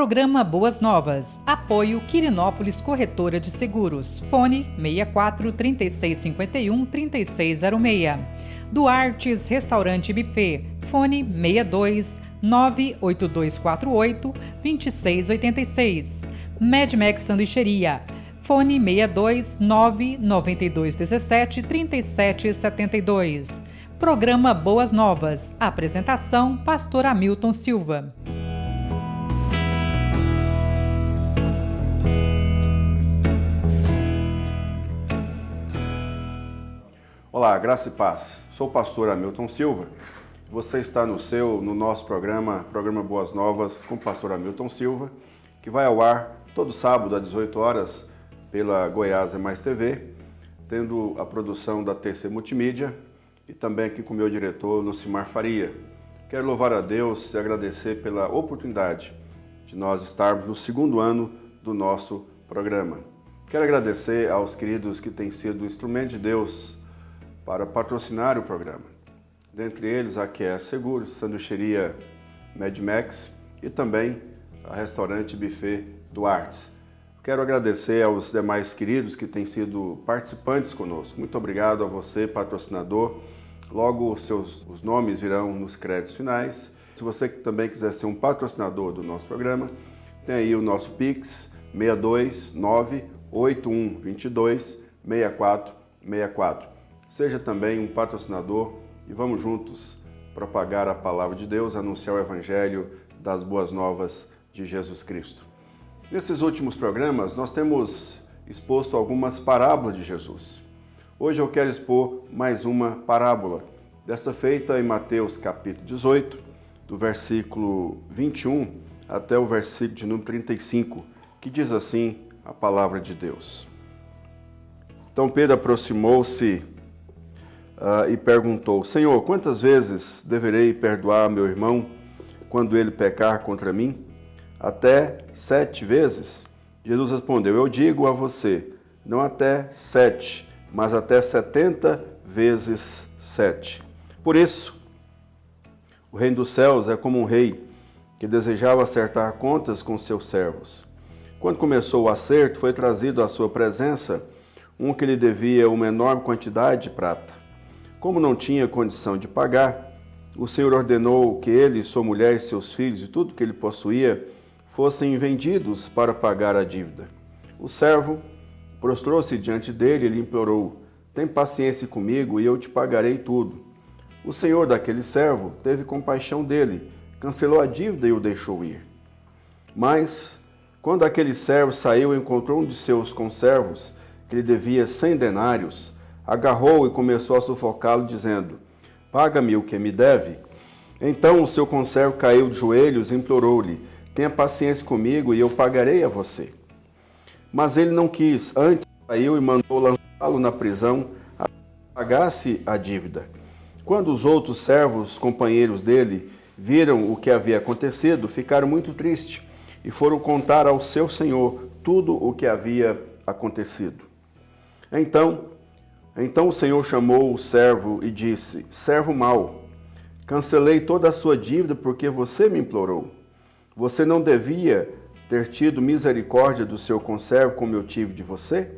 Programa Boas Novas. Apoio Quirinópolis Corretora de Seguros. Fone 64 3651 3606. Duartes Restaurante e Buffet. Fone 62 98248 2686. Medmex Sanduicheria. Fone 62 99217 3772. Programa Boas Novas. Apresentação: Pastor Hamilton Silva. Olá, graça e paz. Sou o pastor Hamilton Silva. Você está no nosso programa Boas Novas com o pastor Hamilton Silva, que vai ao ar todo sábado às 18 horas pela Goiás Mais TV, tendo a produção da TC Multimídia e também aqui com o meu diretor, Lucimar Faria. Quero louvar a Deus e agradecer pela oportunidade de nós estarmos no segundo ano do nosso programa. Quero agradecer aos queridos que têm sido instrumento de Deus para patrocinar o programa. Dentre eles, a QE Seguros, Sanduicheria Medmex e também a Restaurante Buffet Duartes. Quero agradecer aos demais queridos que têm sido participantes conosco. Muito obrigado a você, patrocinador. Logo, os nomes virão nos créditos finais. Se você também quiser ser um patrocinador do nosso programa, tem aí o nosso Pix, 629-8122-6464. Seja também um patrocinador e vamos juntos propagar a palavra de Deus, anunciar o Evangelho das Boas Novas de Jesus Cristo. Nesses últimos programas, nós temos exposto algumas parábolas de Jesus. Hoje eu quero expor mais uma parábola, dessa feita em Mateus capítulo 18, do versículo 21 até o versículo de número 35, que diz assim a palavra de Deus. Então Pedro aproximou-se e perguntou: Senhor, quantas vezes deverei perdoar meu irmão quando ele pecar contra mim? Até 7 vezes? Jesus respondeu: eu digo a você, não até 7, mas até 70 vezes 7. Por isso, o reino dos céus é como um rei que desejava acertar contas com seus servos. Quando começou o acerto, foi trazido à sua presença um que lhe devia uma enorme quantidade de prata. Como não tinha condição de pagar, o Senhor ordenou que ele, sua mulher, seus filhos e tudo que ele possuía fossem vendidos para pagar a dívida. O servo prostrou-se diante dele e lhe implorou: tem paciência comigo e eu te pagarei tudo. O senhor daquele servo teve compaixão dele, cancelou a dívida e o deixou ir. Mas, quando aquele servo saiu e encontrou um de seus conservos, que lhe devia 100 denários, agarrou e começou a sufocá-lo, dizendo: paga-me o que me deve. Então o seu conservo caiu de joelhos e implorou-lhe: tenha paciência comigo e eu pagarei a você. Mas ele não quis, antes saiu e mandou lançá-lo na prisão até que pagasse a dívida. Quando os outros servos, companheiros dele, viram o que havia acontecido, ficaram muito tristes e foram contar ao seu senhor tudo o que havia acontecido. Então o Senhor chamou o servo e disse: servo mau, cancelei toda a sua dívida porque você me implorou. Você não devia ter tido misericórdia do seu conservo como eu tive de você?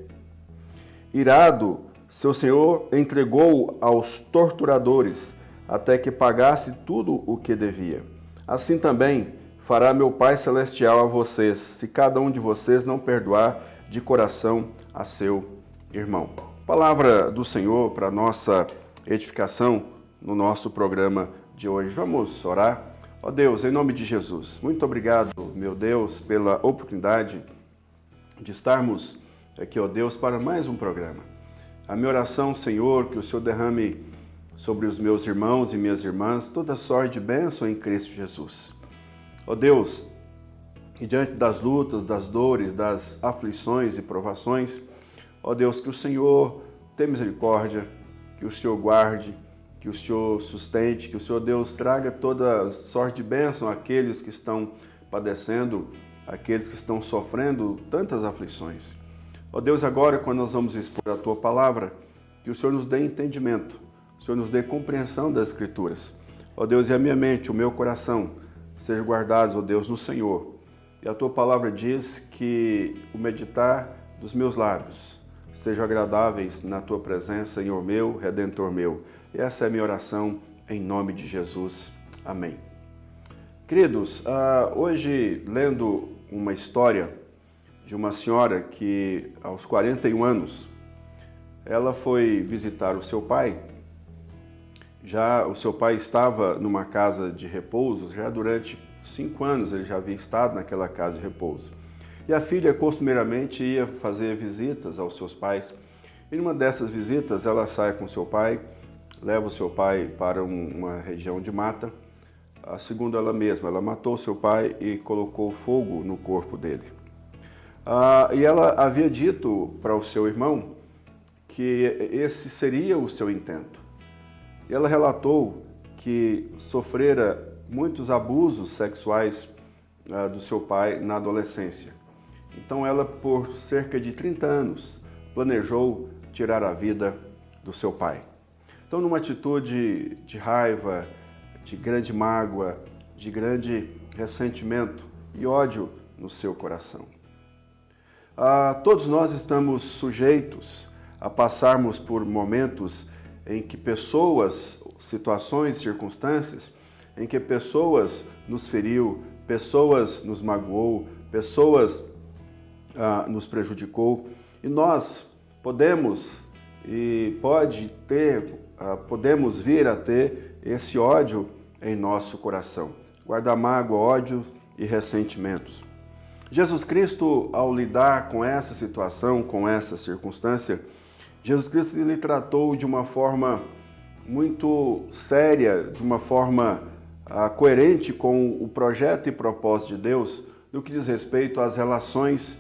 Irado, seu senhor entregou-o aos torturadores até que pagasse tudo o que devia. Assim também fará meu Pai Celestial a vocês, se cada um de vocês não perdoar de coração a seu irmão. Palavra do Senhor para nossa edificação no nosso programa de hoje. Vamos orar? Ó Deus, em nome de Jesus, muito obrigado, meu Deus, pela oportunidade de estarmos aqui, ó Deus, para mais um programa. A minha oração, Senhor, que o Senhor derrame sobre os meus irmãos e minhas irmãs toda sorte de bênção em Cristo Jesus. Ó Deus, e diante das lutas, das dores, das aflições e provações, ó Deus, que o Senhor tenha misericórdia, que o Senhor guarde, que o Senhor sustente, que o Senhor Deus traga toda sorte de bênção àqueles que estão padecendo, àqueles que estão sofrendo tantas aflições. Ó Deus, agora quando nós vamos expor a Tua palavra, que o Senhor nos dê entendimento, o Senhor nos dê compreensão das Escrituras. Ó Deus, e a minha mente, o meu coração, sejam guardados, ó Deus, no Senhor. E a Tua palavra diz que o meditar dos meus lábios sejam agradáveis na Tua presença, Senhor meu, Redentor meu. E essa é a minha oração em nome de Jesus. Amém. Queridos, hoje lendo uma história de uma senhora que aos 41 anos ela foi visitar o seu pai. Já o seu pai estava numa casa de repouso, já durante 5 anos ele já havia estado naquela casa de repouso. E a filha costumeiramente ia fazer visitas aos seus pais. E numa dessas visitas ela sai com o seu pai, leva o seu pai para uma região de mata. Segundo ela mesma, ela matou seu pai e colocou fogo no corpo dele. E ela havia dito para o seu irmão que esse seria o seu intento. E ela relatou que sofrera muitos abusos sexuais do seu pai na adolescência. Então ela, por cerca de 30 anos, planejou tirar a vida do seu pai. Então, numa atitude de raiva, de grande mágoa, de grande ressentimento e ódio no seu coração. Todos nós estamos sujeitos a passarmos por momentos em que pessoas, situações, circunstâncias, em que pessoas nos feriu, pessoas nos magoou, pessoas nos prejudicou, e nós podemos podemos vir a ter esse ódio em nosso coração, guardar mágoa, ódios e ressentimentos. Jesus Cristo, ao lidar com essa situação, com essa circunstância, Jesus Cristo ele tratou de uma forma muito séria, de uma forma coerente com o projeto e propósito de Deus no que diz respeito às relações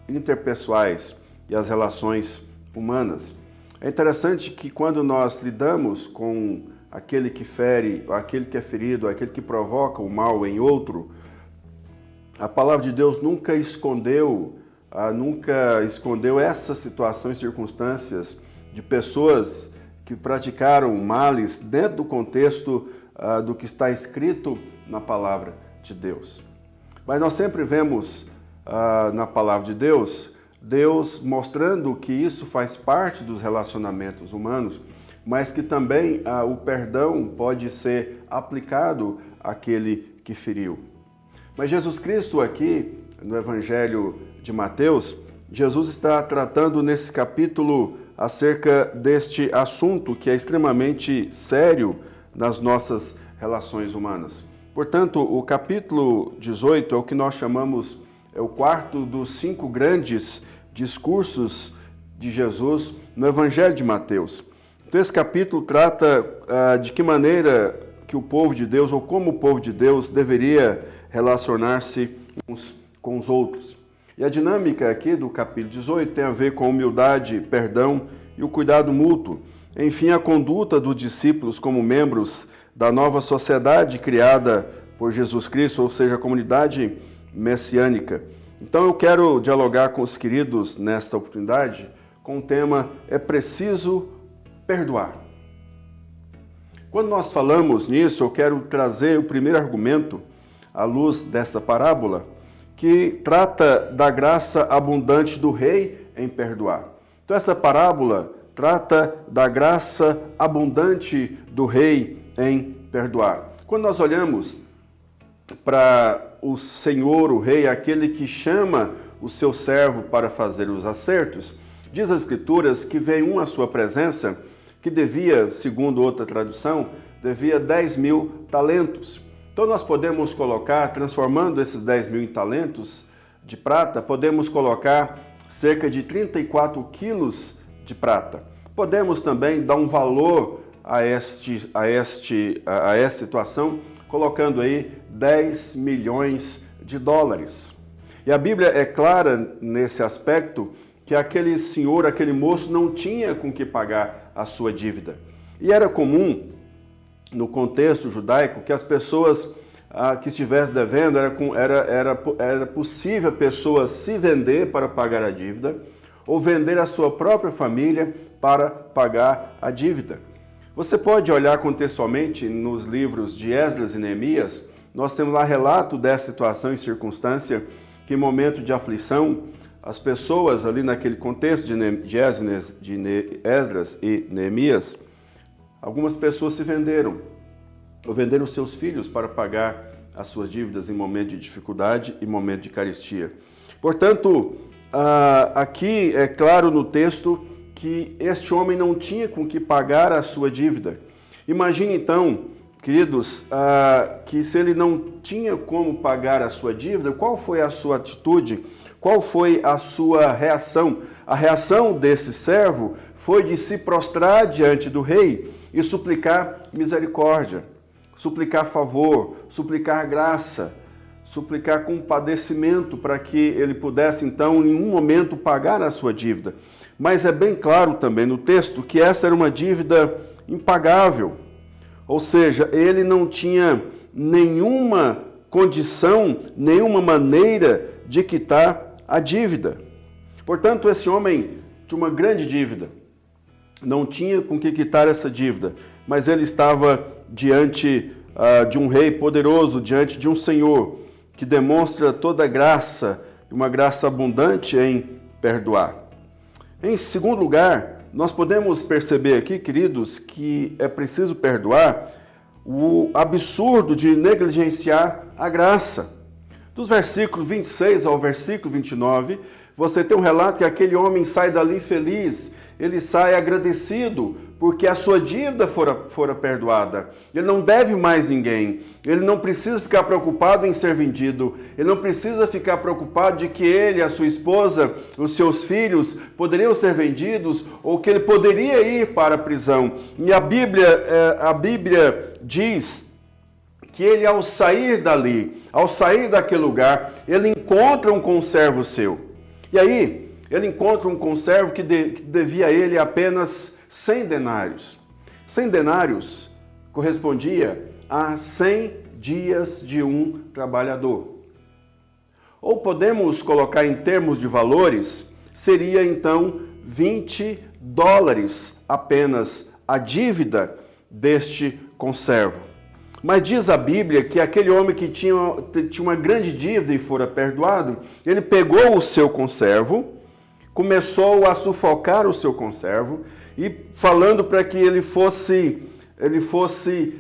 interpessoais e às relações humanas. É interessante que quando nós lidamos com aquele que fere, aquele que é ferido, aquele que provoca o mal em outro, a palavra de Deus nunca escondeu essas situações e circunstâncias de pessoas que praticaram males dentro do contexto do que está escrito na palavra de Deus. Mas nós sempre vemos na palavra de Deus, Deus mostrando que isso faz parte dos relacionamentos humanos, mas que também o perdão pode ser aplicado àquele que feriu. Mas Jesus Cristo aqui, no Evangelho de Mateus, Jesus está tratando nesse capítulo acerca deste assunto que é extremamente sério nas nossas relações humanas. Portanto, o capítulo 18 é o que nós chamamos, é o quarto dos 5 grandes discursos de Jesus no Evangelho de Mateus. Então, esse capítulo trata de que maneira que o povo de Deus, ou como o povo de Deus, deveria relacionar-se uns com os outros. E a dinâmica aqui do capítulo 18 tem a ver com humildade, perdão e o cuidado mútuo. Enfim, a conduta dos discípulos como membros da nova sociedade criada por Jesus Cristo, ou seja, a comunidade messiânica. Então eu quero dialogar com os queridos nesta oportunidade com o tema "É preciso perdoar". Quando nós falamos nisso, eu quero trazer o primeiro argumento à luz dessa parábola, que trata da graça abundante do rei em perdoar. Então essa parábola trata da graça abundante do rei em perdoar. Quando nós olhamos para o Senhor, o rei, aquele que chama o seu servo para fazer os acertos, diz as Escrituras que veio um à sua presença que devia, segundo outra tradução, devia 10.000 talentos. Então nós podemos colocar, transformando esses 10.000 em talentos de prata, podemos colocar cerca de 34 quilos de prata. Podemos também dar um valor a essa situação, colocando aí 10 milhões de dólares. E a Bíblia é clara nesse aspecto que aquele senhor, aquele moço não tinha com que pagar a sua dívida. E era comum, no contexto judaico, que as pessoas que estivessem devendo, era possível a pessoa se vender para pagar a dívida ou vender a sua própria família para pagar a dívida. Você pode olhar contextualmente nos livros de Esdras e Neemias, nós temos lá relato dessa situação e circunstância que em momento de aflição, as pessoas ali naquele contexto de Esdras e Neemias, algumas pessoas se venderam, ou venderam seus filhos para pagar as suas dívidas em momento de dificuldade e momento de carestia. Portanto, aqui é claro no texto que este homem não tinha com que pagar a sua dívida. Imagine então, queridos, que se ele não tinha como pagar a sua dívida, qual foi a sua atitude? Qual foi a sua reação? A reação desse servo foi de se prostrar diante do rei e suplicar misericórdia, suplicar favor, suplicar graça, suplicar compadecimento para que ele pudesse então em um momento pagar a sua dívida. Mas é bem claro também no texto que essa era uma dívida impagável, ou seja, ele não tinha nenhuma condição, nenhuma maneira de quitar a dívida. Portanto, esse homem tinha uma grande dívida, não tinha com que quitar essa dívida, mas ele estava diante de um rei poderoso, diante de um Senhor que demonstra toda a graça, uma graça abundante em perdoar. Em segundo lugar, nós podemos perceber aqui, queridos, que é preciso perdoar o absurdo de negligenciar a graça. Dos versículos 26 ao versículo 29, você tem um relato que aquele homem sai dali feliz, ele sai agradecido porque a sua dívida fora perdoada. Ele não deve mais ninguém, ele não precisa ficar preocupado em ser vendido, ele não precisa ficar preocupado de que ele, a sua esposa, os seus filhos poderiam ser vendidos ou que ele poderia ir para a prisão. E a Bíblia diz que ele, ao sair dali, ao sair daquele lugar, ele encontra um conservo seu. E aí, ele encontra um conservo que devia a ele apenas 100 denários. 100 denários correspondia a 100 dias de um trabalhador. Ou podemos colocar em termos de valores, seria então $20 apenas a dívida deste conservo. Mas diz a Bíblia que aquele homem que tinha uma grande dívida e fora perdoado, ele pegou o seu conservo, começou a sufocar o seu conservo e falando para que ele fosse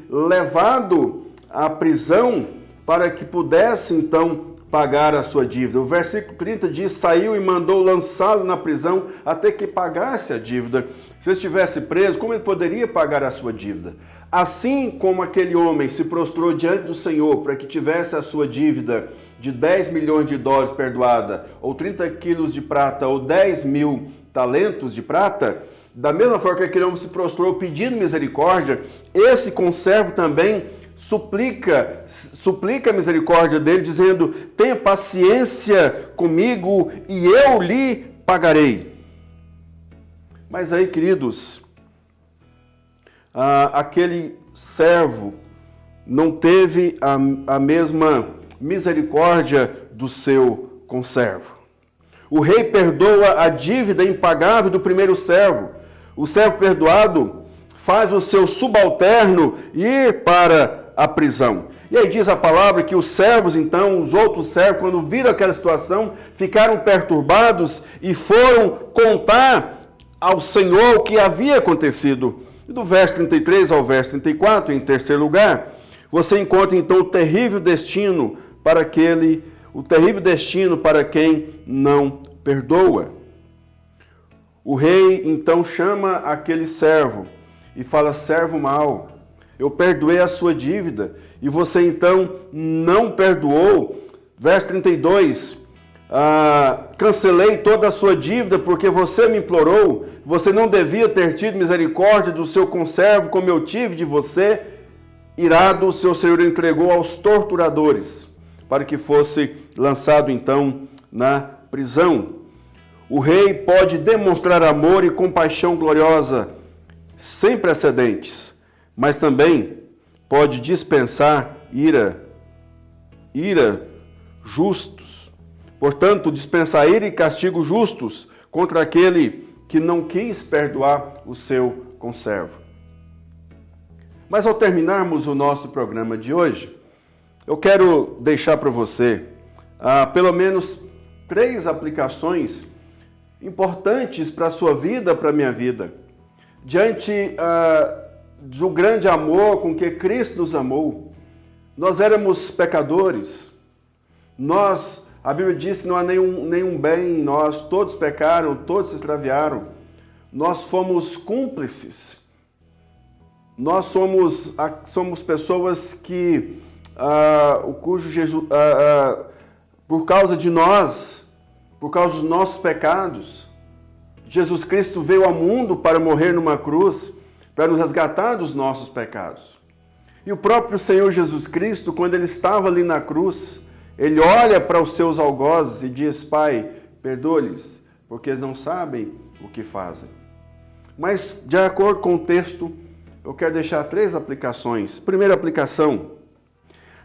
levado à prisão para que pudesse então pagar a sua dívida. O versículo 30 diz, saiu e mandou lançá-lo na prisão até que pagasse a dívida. Se ele estivesse preso, como ele poderia pagar a sua dívida? Assim como aquele homem se prostrou diante do Senhor para que tivesse a sua dívida de $10 milhões perdoada, ou 30 quilos de prata, ou 10 mil talentos de prata, da mesma forma que aquele homem se prostrou pedindo misericórdia, esse conservo também suplica a misericórdia dele, dizendo, tenha paciência comigo e eu lhe pagarei. Mas aí, queridos, aquele servo não teve a mesma misericórdia do seu conservo. O rei perdoa a dívida impagável do primeiro servo. O servo perdoado faz o seu subalterno ir para a prisão. E aí diz a palavra que os servos, então, os outros servos, quando viram aquela situação, ficaram perturbados e foram contar ao Senhor o que havia acontecido. E do verso 33 ao verso 34, em terceiro lugar, você encontra então o terrível destino para quem não perdoa. O rei então chama aquele servo e fala, servo mau, eu perdoei a sua dívida e você então não perdoou. Verso 32, cancelei toda a sua dívida porque você me implorou, você não devia ter tido misericórdia do seu conservo como eu tive de você. Irado, o seu senhor entregou aos torturadores para que fosse lançado então na prisão. O rei pode demonstrar amor e compaixão gloriosa sem precedentes, mas também pode dispensar ira justos. Portanto, dispensar ira e castigo justos contra aquele que não quis perdoar o seu conservo. Mas ao terminarmos o nosso programa de hoje, eu quero deixar para você pelo menos 3 aplicações importantes para a sua vida, para a minha vida. Diante do grande amor com que Cristo nos amou, nós éramos pecadores. A Bíblia diz que não há nenhum bem em nós, todos pecaram, todos se extraviaram. Nós fomos cúmplices. Nós somos pessoas que, por causa de nós, por causa dos nossos pecados, Jesus Cristo veio ao mundo para morrer numa cruz, para nos resgatar dos nossos pecados. E o próprio Senhor Jesus Cristo, quando ele estava ali na cruz, ele olha para os seus algozes e diz: Pai, perdoa-lhes, porque eles não sabem o que fazem. Mas, de acordo com o texto, eu quero deixar 3 aplicações. Primeira aplicação: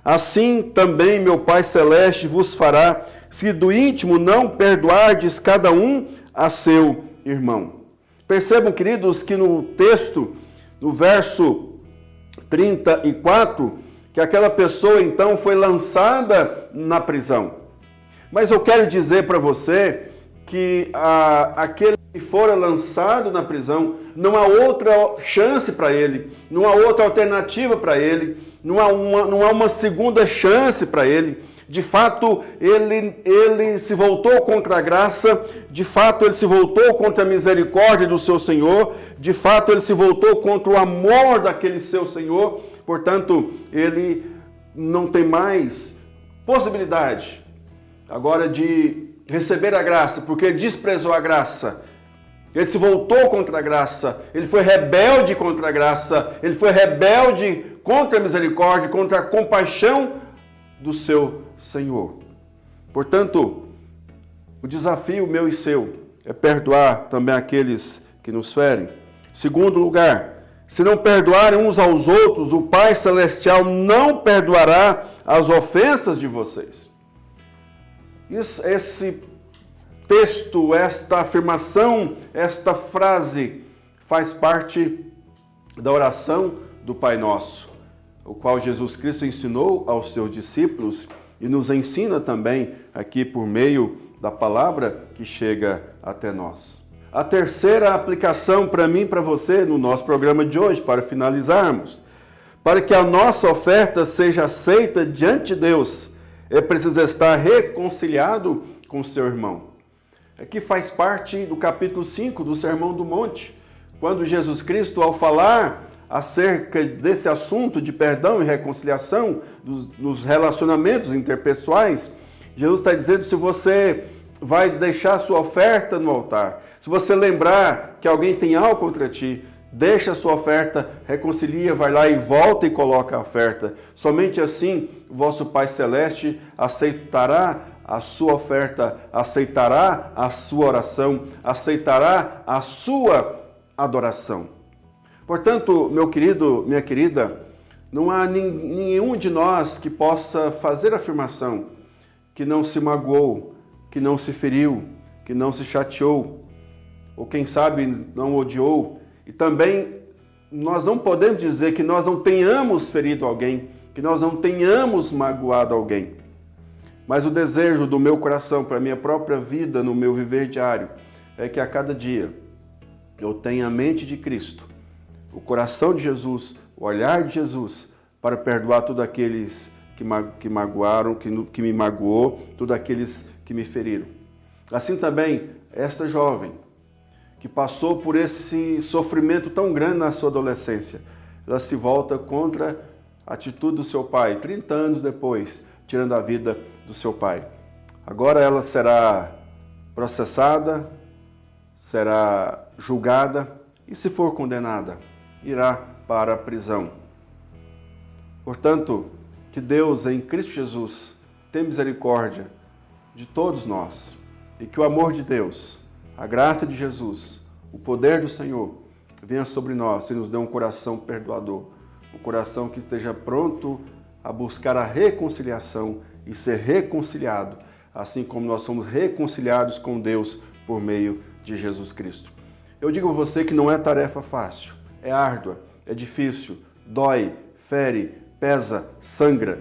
assim também meu Pai Celeste vos fará, se do íntimo não perdoardes cada um a seu irmão. Percebam, queridos, que no texto, no verso 34, que aquela pessoa então foi lançada na prisão. Mas eu quero dizer para você que aquele que fora lançado na prisão, não há outra chance para ele, não há outra alternativa para ele, não há uma segunda chance para ele. De fato, ele se voltou contra a graça, de fato, ele se voltou contra a misericórdia do seu Senhor, de fato, ele se voltou contra o amor daquele seu Senhor. Portanto, ele não tem mais possibilidade agora de receber a graça, porque ele desprezou a graça. Ele se voltou contra a graça, ele foi rebelde contra a graça, ele foi rebelde contra a misericórdia, contra a compaixão do seu Senhor. Portanto, o desafio meu e seu é perdoar também aqueles que nos ferem. Segundo lugar, se não perdoarem uns aos outros, o Pai Celestial não perdoará as ofensas de vocês. Esse texto, esta afirmação, esta frase faz parte da oração do Pai Nosso, o qual Jesus Cristo ensinou aos seus discípulos e nos ensina também aqui por meio da palavra que chega até nós. A terceira aplicação para mim e para você no nosso programa de hoje, para finalizarmos, para que a nossa oferta seja aceita diante de Deus, é preciso estar reconciliado com o seu irmão. Aqui faz parte do capítulo 5 do Sermão do Monte, quando Jesus Cristo, ao falar acerca desse assunto de perdão e reconciliação nos relacionamentos interpessoais, Jesus está dizendo: se você vai deixar sua oferta no altar, se você lembrar que alguém tem algo contra ti, deixa a sua oferta, reconcilia, vai lá e volta e coloca a oferta. Somente assim o vosso Pai Celeste aceitará a sua oferta, aceitará a sua oração, aceitará a sua adoração. Portanto, meu querido, minha querida, não há nenhum de nós que possa fazer a afirmação que não se magoou, que não se feriu, que não se chateou, ou quem sabe não odiou. E também nós não podemos dizer que nós não tenhamos ferido alguém, que nós não tenhamos magoado alguém. Mas o desejo do meu coração para a minha própria vida, no meu viver diário, é que a cada dia eu tenha a mente de Cristo, o coração de Jesus, o olhar de Jesus, para perdoar todos aqueles que magoaram, que me magoou, todos aqueles que me feriram. Assim também, esta jovem, que passou por esse sofrimento tão grande na sua adolescência, ela se volta contra a atitude do seu pai, 30 anos depois, tirando a vida do seu pai. Agora ela será processada, será julgada e, se for condenada, irá para a prisão. Portanto, que Deus, em Cristo Jesus, tenha misericórdia de todos nós e que o amor de Deus, a graça de Jesus, o poder do Senhor venha sobre nós e nos dê um coração perdoador, um coração que esteja pronto a buscar a reconciliação e ser reconciliado, assim como nós somos reconciliados com Deus por meio de Jesus Cristo. Eu digo a você que não é tarefa fácil, é árdua, é difícil, dói, fere, pesa, sangra,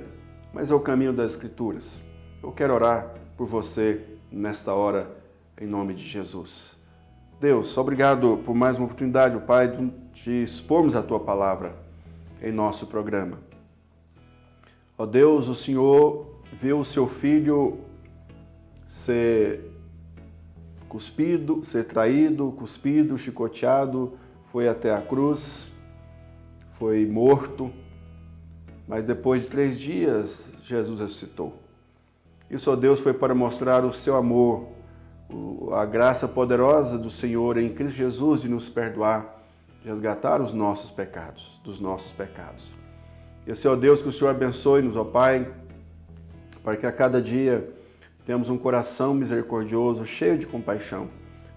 mas é o caminho das Escrituras. Eu quero orar por você nesta hora, em nome de Jesus. Deus, obrigado por mais uma oportunidade, Pai, de expormos a Tua palavra em nosso programa. Ó Deus, o Senhor viu o Seu Filho ser cuspido, ser traído, cuspido, chicoteado, foi até a cruz, foi morto, mas depois de 3 dias, Jesus ressuscitou. Isso, ó Deus, foi para mostrar o Seu amor, a graça poderosa do Senhor em Cristo Jesus de nos perdoar, de resgatar os nossos pecados, dos nossos pecados. E, Senhor Deus, que o Senhor abençoe-nos, ó Pai, para que a cada dia tenhamos um coração misericordioso, cheio de compaixão,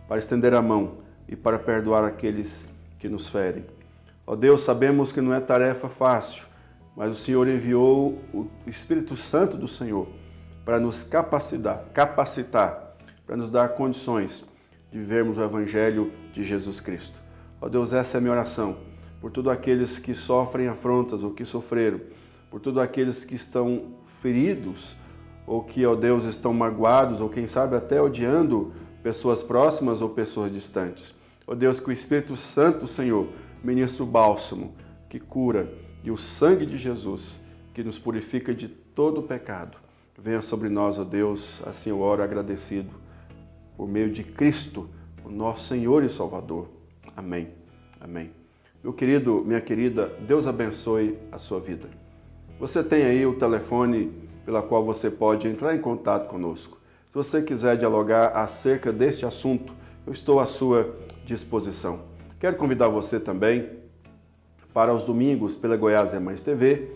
para estender a mão e para perdoar aqueles que nos ferem. Ó Deus, sabemos que não é tarefa fácil, mas o Senhor enviou o Espírito Santo do Senhor para nos capacitar, para nos dar condições de vivermos o Evangelho de Jesus Cristo. Ó Deus, essa é a minha oração, por todos aqueles que sofrem afrontas ou que sofreram, por todos aqueles que estão feridos, ou que, ó Deus, estão magoados, ou quem sabe até odiando pessoas próximas ou pessoas distantes. Ó Deus, que o Espírito Santo do Senhor ministre o bálsamo que cura e o sangue de Jesus que nos purifica de todo o pecado. Venha sobre nós, ó Deus, assim eu oro agradecido, por meio de Cristo, o nosso Senhor e Salvador. Amém. Amém. Meu querido, minha querida, Deus abençoe a sua vida. Você tem aí o telefone pela qual você pode entrar em contato conosco. Se você quiser dialogar acerca deste assunto, eu estou à sua disposição. Quero convidar você também para os domingos pela Goiás é Mais TV,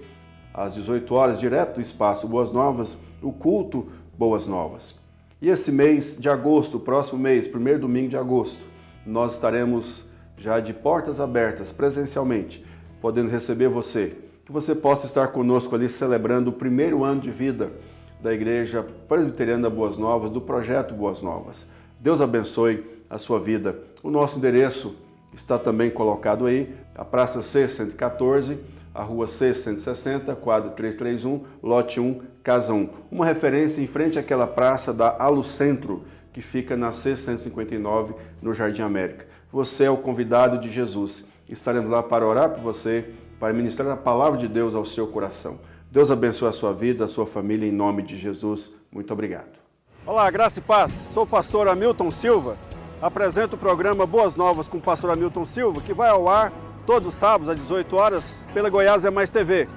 às 18 horas, direto do Espaço Boas Novas, o culto Boas Novas. E esse mês de agosto, o próximo mês, primeiro domingo de agosto, nós estaremos já de portas abertas, presencialmente, podendo receber você, que você possa estar conosco ali celebrando o primeiro ano de vida da Igreja Presbiteriana Boas Novas, do Projeto Boas Novas. Deus abençoe a sua vida. O nosso endereço está também colocado aí, a Praça C114, a Rua C160, quadro 331, lote 1, Casa 1. Uma referência em frente àquela praça da Alucentro, que fica na C159, no Jardim América. Você é o convidado de Jesus. Estaremos lá para orar por você, para ministrar a palavra de Deus ao seu coração. Deus abençoe a sua vida, a sua família, em nome de Jesus. Muito obrigado. Olá, graça e paz. Sou o pastor Hamilton Silva. Apresento o programa Boas Novas com o pastor Hamilton Silva, que vai ao ar todos os sábados às 18 horas pela Goiás é Mais TV.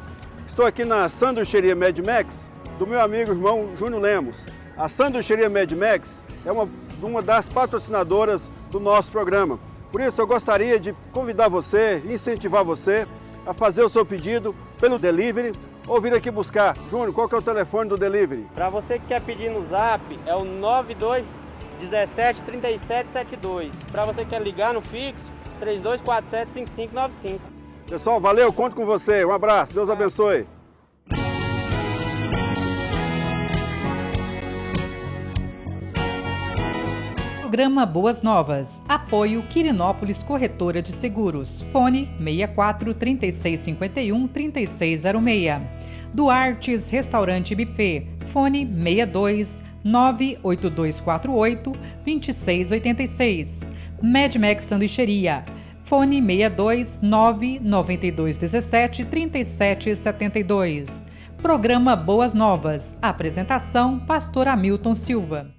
Estou aqui na sanduicheria Mad Max do meu amigo e irmão Júnior Lemos. A sanduicheria Mad Max é uma das patrocinadoras do nosso programa. Por isso eu gostaria de convidar você, incentivar você a fazer o seu pedido pelo delivery ou vir aqui buscar. Júnior, qual que é o telefone do delivery? Para você que quer pedir no Zap, é o 92 17 37 72. Para você que quer ligar no fixo, 3247 5595. Pessoal, valeu, conto com você. Um abraço, Deus abençoe. Programa Boas Novas. Apoio Quirinópolis Corretora de Seguros. Fone 64 3651 3606. Duartes Restaurante Buffet. Fone 62 98248 2686. Mad Max Sanduicheria. Fone 62 99217 3772. Programa Boas Novas. Apresentação: Pastor Hamilton Silva.